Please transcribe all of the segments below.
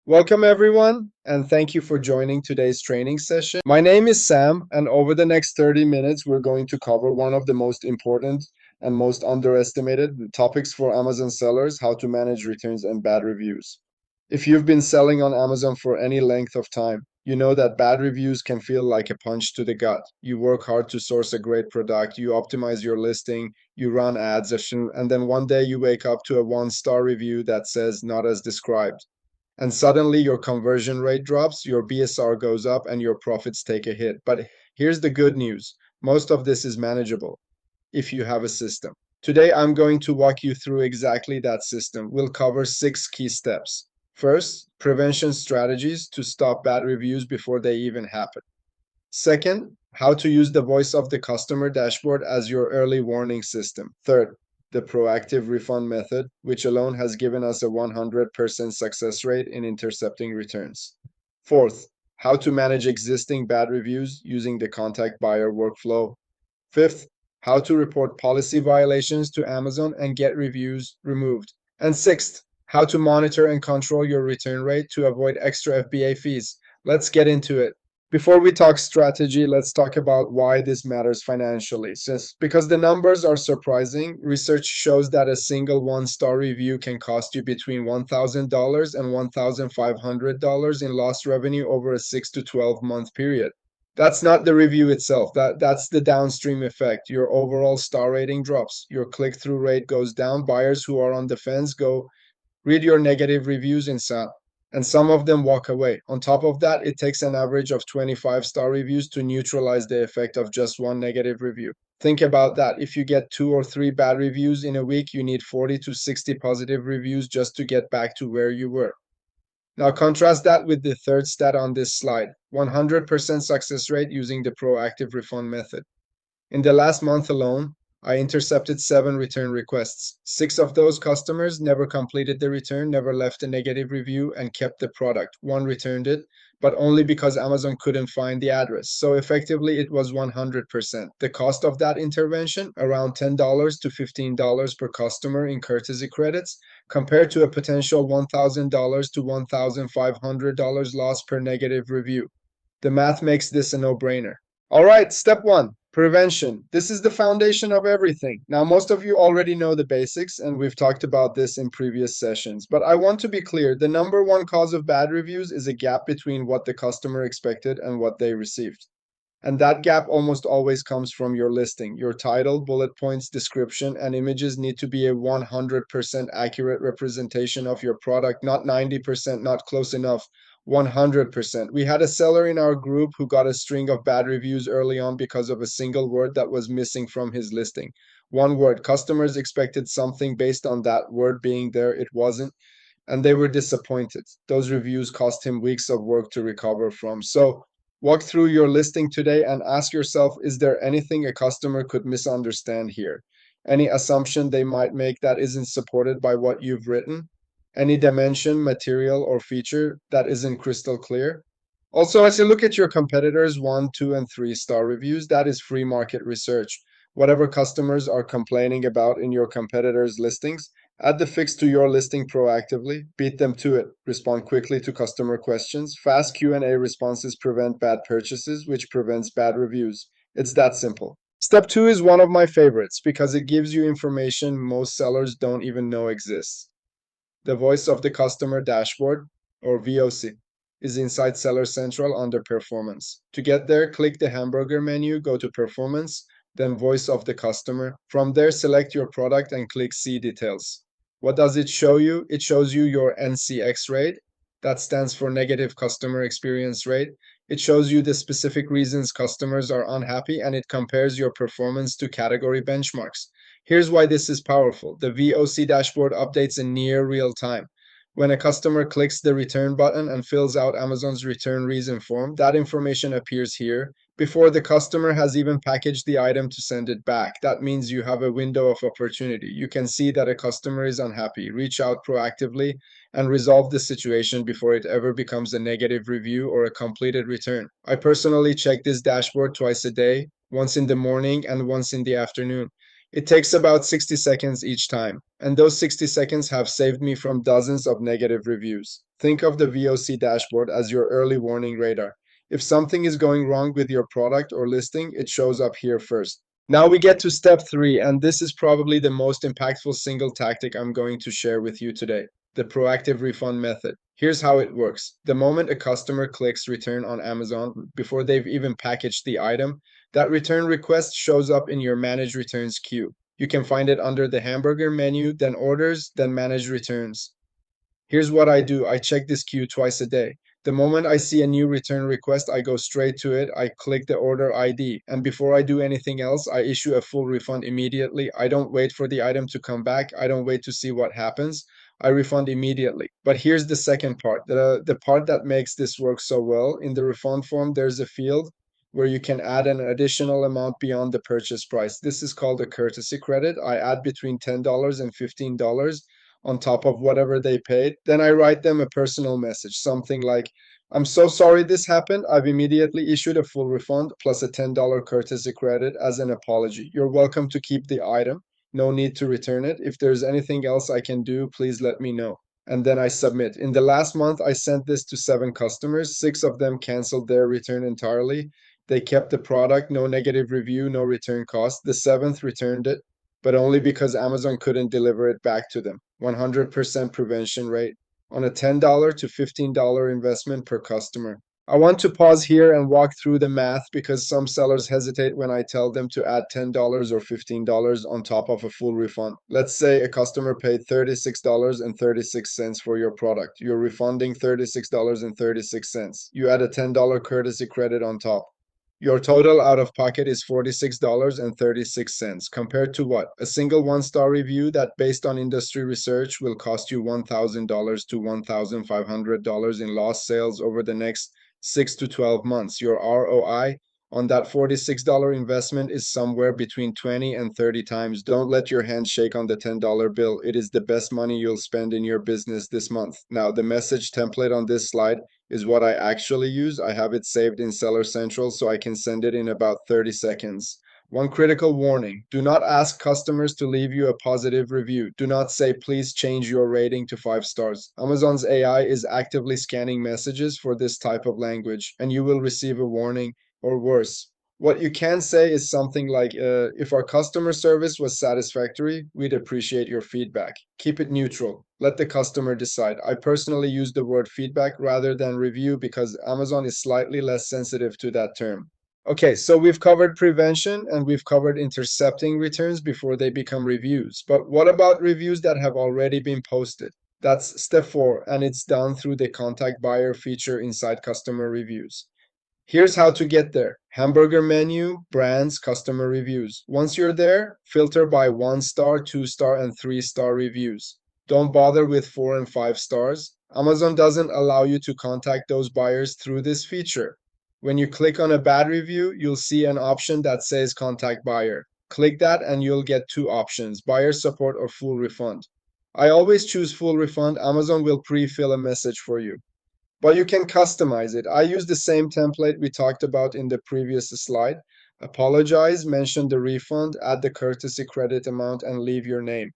Welcome, everyone, and thank you for joining today's training session. My name is Sam, and over the next 30 minutes, we're going to cover one of the most important and most underestimated topics for Amazon sellers: how to manage returns and bad reviews. If you've been selling on Amazon for any length of time, you know that bad reviews can feel like a punch to the gut. You work hard to source a great product, you optimize your listing, you run ads, and then one day you wake up to a one-star review that says not as described. And suddenly your conversion rate drops, your BSR goes up, and your profits take a hit. But here's the good news: most of this is manageable if you have a system. Today, I'm going to walk you through exactly that system. We'll cover 6 key steps. First, prevention strategies to stop bad reviews before they even happen. Second, how to use the voice of the customer dashboard as your early warning system. Third, the proactive refund method, which alone has given us a 100% success rate in intercepting returns. Fourth, how to manage existing bad reviews using the contact buyer workflow. Fifth, how to report policy violations to Amazon and get reviews removed. And sixth, how to monitor and control your return rate to avoid extra FBA fees. Let's get into it. Before we talk strategy, let's talk about why this matters financially. Because the numbers are surprising, research shows that a single one-star review can cost you between $1,000 and $1,500 in lost revenue over a 6 to 12 month period. That's not the review itself. That's the downstream effect. Your overall star rating drops. Your click-through rate goes down. Buyers who are on the fence go read your negative reviews and some of them walk away. On top of that, it takes an average of 25-star reviews to neutralize the effect of just one negative review. Think about that. If you get 2 or 3 bad reviews in a week, you need 40 to 60 positive reviews just to get back to where you were. Now contrast that with the third stat on this slide: 100% success rate using the proactive refund method. In the last month alone, I intercepted 7 return requests. 6 of those customers never completed the return, never left a negative review, and kept the product. One returned it, but only because Amazon couldn't find the address. So effectively, it was 100%. The cost of that intervention, around $10 to $15 per customer in courtesy credits, compared to a potential $1,000 to $1,500 loss per negative review. The math makes this a no-brainer. All right, step one: prevention. This is the foundation of everything. Now, most of you already know the basics, and we've talked about this in previous sessions. But I want to be clear: the number one cause of bad reviews is a gap between what the customer expected and what they received. And that gap almost always comes from your listing. Your title, bullet points, description, and images need to be a 100% accurate representation of your product, not 90%, not close enough. 100%. We had a seller in our group who got a string of bad reviews early on because of a single word that was missing from his listing. One word. Customers expected something based on that word being there. It wasn't, and they were disappointed. Those reviews cost him weeks of work to recover from. So, walk through your listing today and ask yourself, is there anything a customer could misunderstand here? Any assumption they might make that isn't supported by what you've written? Any dimension, material, or feature that isn't crystal clear? Also, as you look at your competitors' 1, 2, and 3-star reviews, that is free market research. Whatever customers are complaining about in your competitors' listings, add the fix to your listing proactively, beat them to it, respond quickly to customer questions. Fast Q&A responses prevent bad purchases, which prevents bad reviews. It's that simple. Step 2 is one of my favorites because it gives you information most sellers don't even know exists. The voice of the customer dashboard, or VOC, is inside Seller Central under Performance. To get there, click the hamburger menu, go to Performance, then Voice of the Customer. From there, select your product and click See Details. What does it show you? It shows you your NCX rate. That stands for Negative Customer Experience Rate. It shows you the specific reasons customers are unhappy, and it compares your performance to category benchmarks. Here's why this is powerful. The VOC dashboard updates in near real time. When a customer clicks the return button and fills out Amazon's return reason form, that information appears here before the customer has even packaged the item to send it back. That means you have a window of opportunity. You can see that a customer is unhappy, reach out proactively, and resolve the situation before it ever becomes a negative review or a completed return. I personally check this dashboard twice a day, once in the morning and once in the afternoon. It takes about 60 seconds each time, and those 60 seconds have saved me from dozens of negative reviews. Think of the VOC dashboard as your early warning radar. If something is going wrong with your product or listing, it shows up here first. Now we get to step three, and this is probably the most impactful single tactic I'm going to share with you today, the proactive refund method. Here's how it works. The moment a customer clicks return on Amazon, before they've even packaged the item, that return request shows up in your manage returns queue. You can find it under the hamburger menu, then orders, then manage returns. Here's what I do. I check this queue twice a day. The moment I see a new return request, I go straight to it. I click the order ID. And before I do anything else, I issue a full refund immediately. I don't wait for the item to come back. I don't wait to see what happens. I refund immediately. But here's the second part, the part that makes this work so well. In the refund form, there's a field where you can add an additional amount beyond the purchase price. This is called a courtesy credit. I add between $10 and $15 on top of whatever they paid. Then I write them a personal message, something like, I'm so sorry this happened. I've immediately issued a full refund plus a $10 courtesy credit as an apology. You're welcome to keep the item. No need to return it. If there's anything else I can do, please let me know. And then I submit. In the last month, I sent this to 7 customers. 6 of them canceled their return entirely. They kept the product, no negative review, no return cost. The seventh returned it, but only because Amazon couldn't deliver it back to them. 100% prevention rate on a $10 to $15 investment per customer. I want to pause here and walk through the math because some sellers hesitate when I tell them to add $10 or $15 on top of a full refund. Let's say a customer paid $36.36 for your product. You're refunding $36.36. You add a $10 courtesy credit on top. Your total out of pocket is $46.36 compared to what? A single one-star review that, based on industry research, will cost you $1,000 to $1,500 in lost sales over the next 6 to 12 months. Your ROI on that $46 investment is somewhere between 20 and 30 times. Don't let your hand shake on the $10 bill. It is the best money you'll spend in your business this month. Now, the message template on this slide is what I actually use. I have it saved in Seller Central so I can send it in about 30 seconds. One critical warning: do not ask customers to leave you a positive review. Do not say, please change your rating to 5 stars. Amazon's AI is actively scanning messages for this type of language, and you will receive a warning or worse. What you can say is something like, if our customer service was satisfactory, we'd appreciate your feedback. Keep it neutral. Let the customer decide. I personally use the word feedback rather than review because Amazon is slightly less sensitive to that term. Okay, so we've covered prevention and we've covered intercepting returns before they become reviews. But what about reviews that have already been posted? That's step four, and it's done through the contact buyer feature inside customer reviews. Here's how to get there. Hamburger menu, brands, customer reviews. Once you're there, filter by 1 star, 2 star, and 3 star reviews. Don't bother with 4 and 5 stars. Amazon doesn't allow you to contact those buyers through this feature. When you click on a bad review, you'll see an option that says contact buyer. Click that and you'll get two options, buyer support or full refund. I always choose full refund. Amazon will pre-fill a message for you. But you can customize it. I use the same template we talked about in the previous slide. Apologize, mention the refund, add the courtesy credit amount, and leave your name.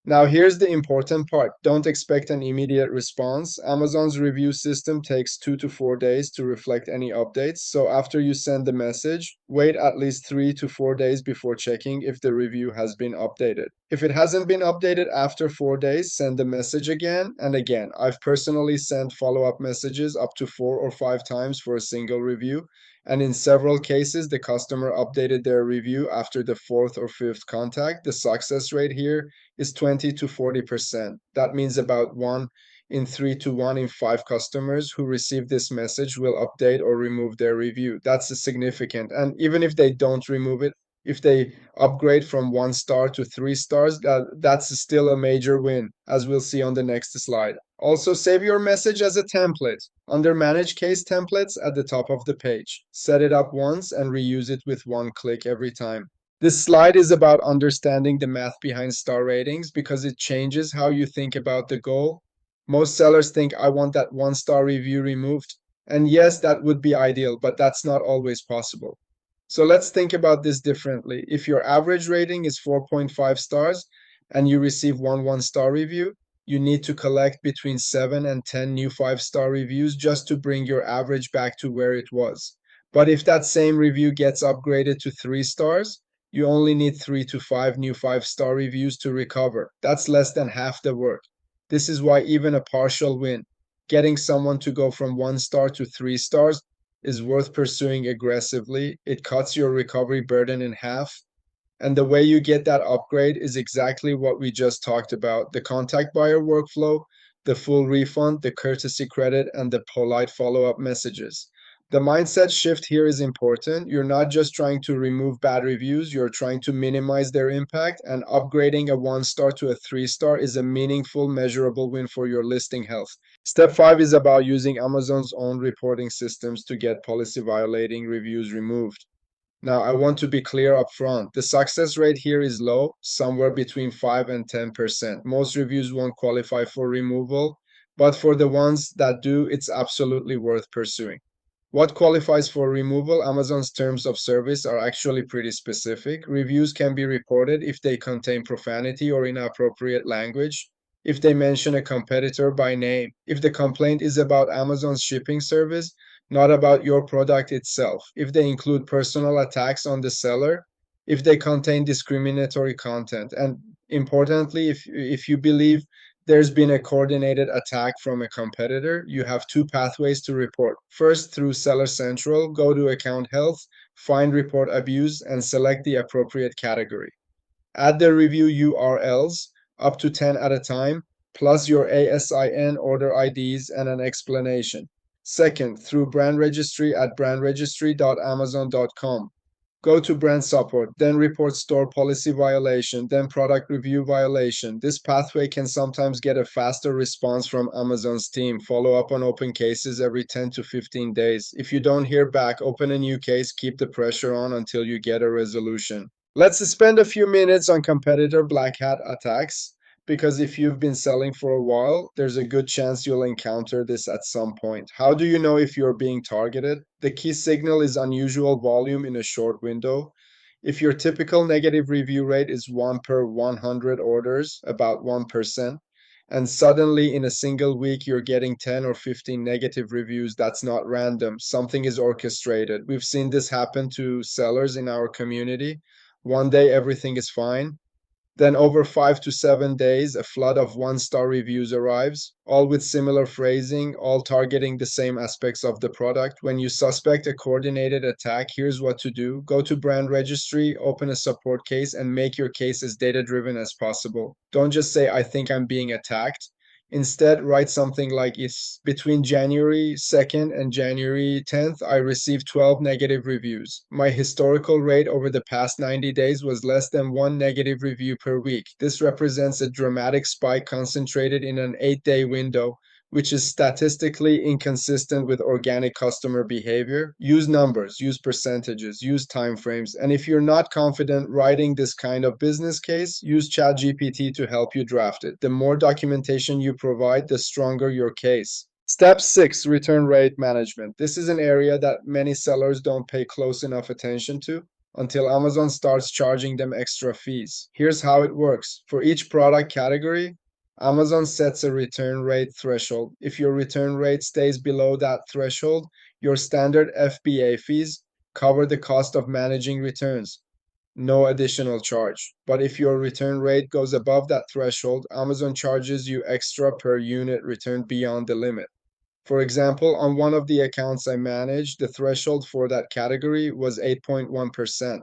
Now, here's the important part. Don't expect an immediate response. Amazon's review system takes 2 to 4 days to reflect any updates. So after you send the message, wait at least 3 to 4 days before checking if the review has been updated. If it hasn't been updated after 4 days, send the message again and again. I've personally sent follow-up messages up to 4 or 5 times for a single review. And in several cases, the customer updated their review after the fourth or fifth contact. The success rate here is 20 to 40%. That means about 1 in 3 to 1 in 5 customers who receive this message will update or remove their review. That's significant. And even if they don't remove it, if they upgrade from 1 star to 3 stars, that's still a major win, as we'll see on the next slide. Also, save your message as a template under Manage Case Templates at the top of the page. Set it up once and reuse it with one click every time. This slide is about understanding the math behind star ratings because it changes how you think about the goal. Most sellers think, I want that 1 star review removed. And yes, that would be ideal, but that's not always possible. So let's think about this differently. If your average rating is 4.5 stars and you receive one star review, you need to collect between 7 and 10 new 5-star reviews just to bring your average back to where it was. But if that same review gets upgraded to 3 stars, you only need 3 to 5 new 5-star reviews to recover. That's less than half the work. This is why even a partial win, getting someone to go from 1 star to 3 stars, is worth pursuing aggressively. It cuts your recovery burden in half. And the way you get that upgrade is exactly what we just talked about: the contact buyer workflow, the full refund, the courtesy credit, and the polite follow up messages. The mindset shift here is important. You're not just trying to remove bad reviews, you're trying to minimize their impact, and upgrading a 1 star to a 3 star is a meaningful, measurable win for your listing health. Step 5 is about using Amazon's own reporting systems to get policy violating reviews removed. Now, I want to be clear up front. The success rate here is low, somewhere between 5 and 10%. Most reviews won't qualify for removal, but for the ones that do, it's absolutely worth pursuing. What qualifies for removal? Amazon's terms of service are actually pretty specific. Reviews can be reported if they contain profanity or inappropriate language, if they mention a competitor by name, if the complaint is about Amazon's shipping service, not about your product itself, if they include personal attacks on the seller, if they contain discriminatory content, and importantly, if you believe there's been a coordinated attack from a competitor, you have two pathways to report. First, through Seller Central, go to Account Health, find Report Abuse, and select the appropriate category. Add the review URLs, up to 10 at a time, plus your ASIN, order IDs, and an explanation. Second, through brand registry at brandregistry.amazon.com. Go to brand support, then report store policy violation, then product review violation. This pathway can sometimes get a faster response from Amazon's team. Follow up on open cases every 10 to 15 days. If you don't hear back, open a new case, keep the pressure on until you get a resolution. Let's spend a few minutes on competitor black hat attacks, because if you've been selling for a while, there's a good chance you'll encounter this at some point. How do you know if you're being targeted? The key signal is unusual volume in a short window. If your typical negative review rate is 1 per 100 orders, about 1%, and suddenly in a single week you're getting 10 or 15 negative reviews, that's not random. Something is orchestrated. We've seen this happen to sellers in our community. One day everything is fine, then, over 5 to 7 days, a flood of 1 star reviews arrives, all with similar phrasing, all targeting the same aspects of the product. When you suspect a coordinated attack, here's what to do: go to brand registry, open a support case, and make your case as data driven as possible. Don't just say, I think I'm being attacked. Instead, write something like, it's between January 2nd and January 10th, I received 12 negative reviews. My historical rate over the past 90 days was less than one negative review per week. This represents a dramatic spike concentrated in an 8-day window, which is statistically inconsistent with organic customer behavior. Use numbers, use percentages, use timeframes. And if you're not confident writing this kind of business case, use ChatGPT to help you draft it. The more documentation you provide, the stronger your case. Step 6, return rate management. This is an area that many sellers don't pay close enough attention to until Amazon starts charging them extra fees. Here's how it works. For each product category, Amazon sets a return rate threshold. If your return rate stays below that threshold, your standard FBA fees cover the cost of managing returns, no additional charge. But if your return rate goes above that threshold, Amazon charges you extra per unit returned beyond the limit. For example, on one of the accounts I managed, the threshold for that category was 8.1%.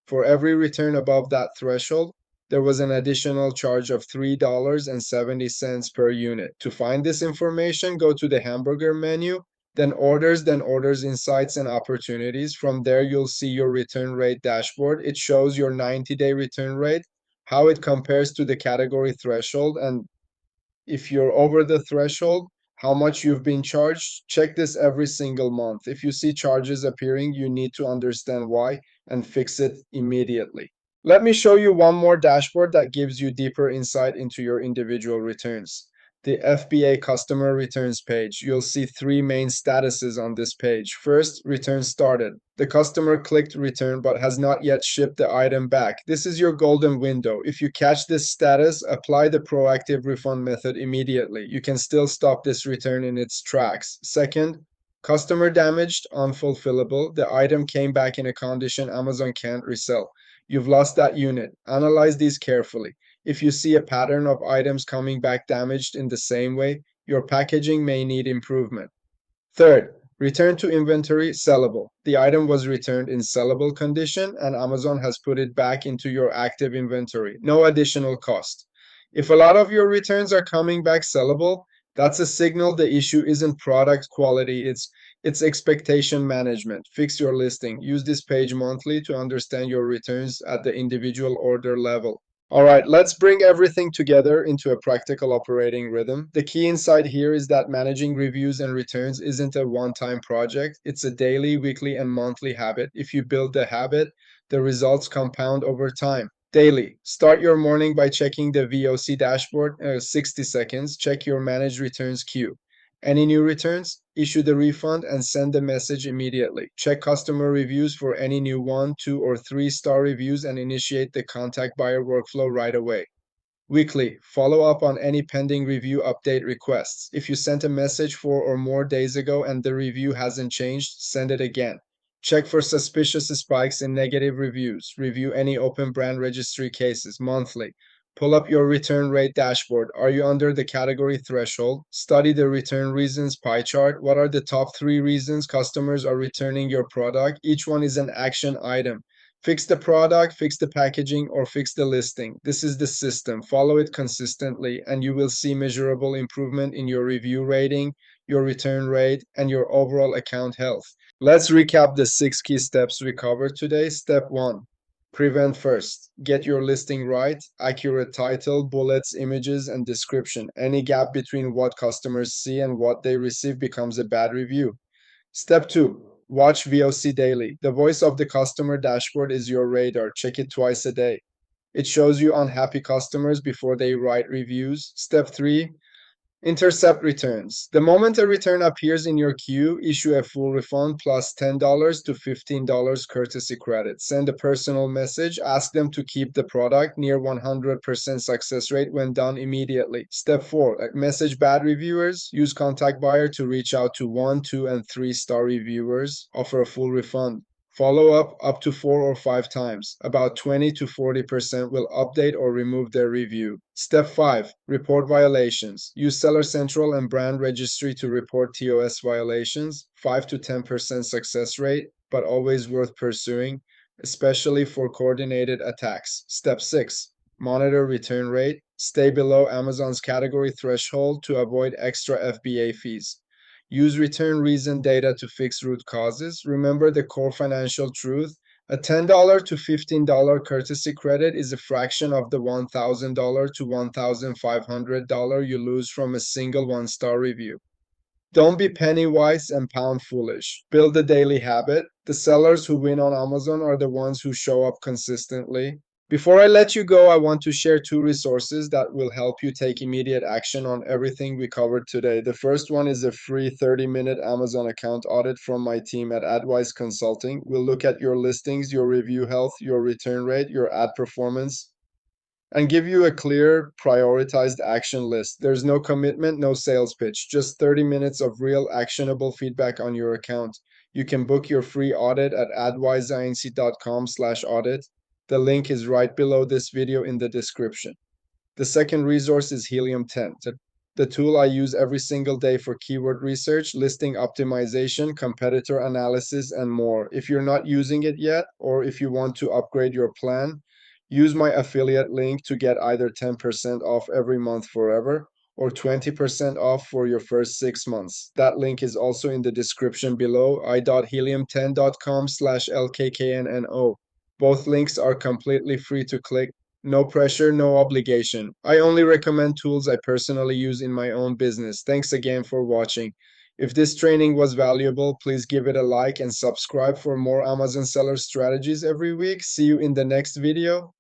For every return above that threshold, there was an additional charge of $3.70 per unit. To find this information, go to the hamburger menu, then orders, insights, and opportunities. From there, you'll see your return rate dashboard. It shows your 90-day return rate, how it compares to the category threshold, and if you're over the threshold, how much you've been charged. Check this every single month. If you see charges appearing, you need to understand why and fix it immediately. Let me show you one more dashboard that gives you deeper insight into your individual returns. The FBA customer returns page. You'll see three main statuses on this page. First, return started. The customer clicked return but has not yet shipped the item back. This is your golden window. If you catch this status, apply the proactive refund method immediately. You can still stop this return in its tracks. Second, customer damaged, unfulfillable. The item came back in a condition Amazon can't resell. You've lost that unit. Analyze these carefully. If you see a pattern of items coming back damaged in the same way, your packaging may need improvement. Third, return to inventory sellable. The item was returned in sellable condition and Amazon has put it back into your active inventory. No additional cost. If a lot of your returns are coming back sellable, that's a signal the issue isn't product quality, it's expectation management. Fix your listing. Use this page monthly to understand your returns at the individual order level. All right, let's bring everything together into a practical operating rhythm. The key insight here is that managing reviews and returns isn't a one-time project. It's a daily, weekly, and monthly habit. If you build the habit, the results compound over time. Daily. Start your morning by checking the VOC dashboard, 60 seconds. Check your managed returns queue. Any new returns? Issue the refund and send the message immediately. Check customer reviews for any new 1, 2, or 3-star reviews and initiate the contact buyer workflow right away. Weekly, follow up on any pending review update requests. If you sent a message 4 or more days ago and the review hasn't changed, send it again. Check for suspicious spikes in negative reviews. Review any open brand registry cases monthly. Pull up your return rate dashboard. Are you under the category threshold? Study the return reasons pie chart. What are the top 3 reasons customers are returning your product? Each one is an action item. Fix the product, fix the packaging, or fix the listing. This is the system. Follow it consistently, and you will see measurable improvement in your review rating, your return rate, and your overall account health. Let's recap the 6 key steps we covered today. Step 1. Prevent first. Get your listing right. Accurate title, bullets, images, and description. Any gap between what customers see and what they receive becomes a bad review. Step 2. Watch VOC daily. The voice of the customer dashboard is your radar. Check it twice a day. It shows you unhappy customers before they write reviews. Step 3. Intercept returns. The moment a return appears in your queue, issue a full refund plus $10 to $15 courtesy credit. Send a personal message. Ask them to keep the product. Near 100% success rate when done immediately. Step 4. Message bad reviewers. Use contact buyer to reach out to 1, 2, and 3-star reviewers. Offer a full refund. Follow up to 4 or 5 times. About 20 to 40% will update or remove their review. Step 5. Report violations. Use Seller Central and Brand Registry to report TOS violations. 5 to 10% success rate, but always worth pursuing, especially for coordinated attacks. Step 6. Monitor return rate. Stay below Amazon's category threshold to avoid extra FBA fees. Use return reason data to fix root causes. Remember the core financial truth. A $10 to $15 courtesy credit is a fraction of the $1,000 to $1,500 you lose from a single 1-star review. Don't be penny wise and pound foolish. Build a daily habit. The sellers who win on Amazon are the ones who show up consistently. Before I let you go, I want to share 2 resources that will help you take immediate action on everything we covered today. The first one is a free 30-minute Amazon account audit from my team at Advice Consulting. We'll look at your listings, your review health, your return rate, your ad performance, and give you a clear, prioritized action list. There's no commitment, no sales pitch, just 30 minutes of real actionable feedback on your account. You can book your free audit at adwiseinc.com/audit. The link is right below this video in the description. The second resource is Helium 10, the tool I use every single day for keyword research, listing optimization, competitor analysis, and more. If you're not using it yet, or if you want to upgrade your plan, use my affiliate link to get either 10% off every month forever or 20% off for your first 6 months. That link is also in the description below, i.helium10.com/LKKNNO. Both links are completely free to click. No pressure, no obligation. I only recommend tools I personally use in my own business. Thanks again for watching. If this training was valuable, please give it a like and subscribe for more Amazon seller strategies every week. See you in the next video.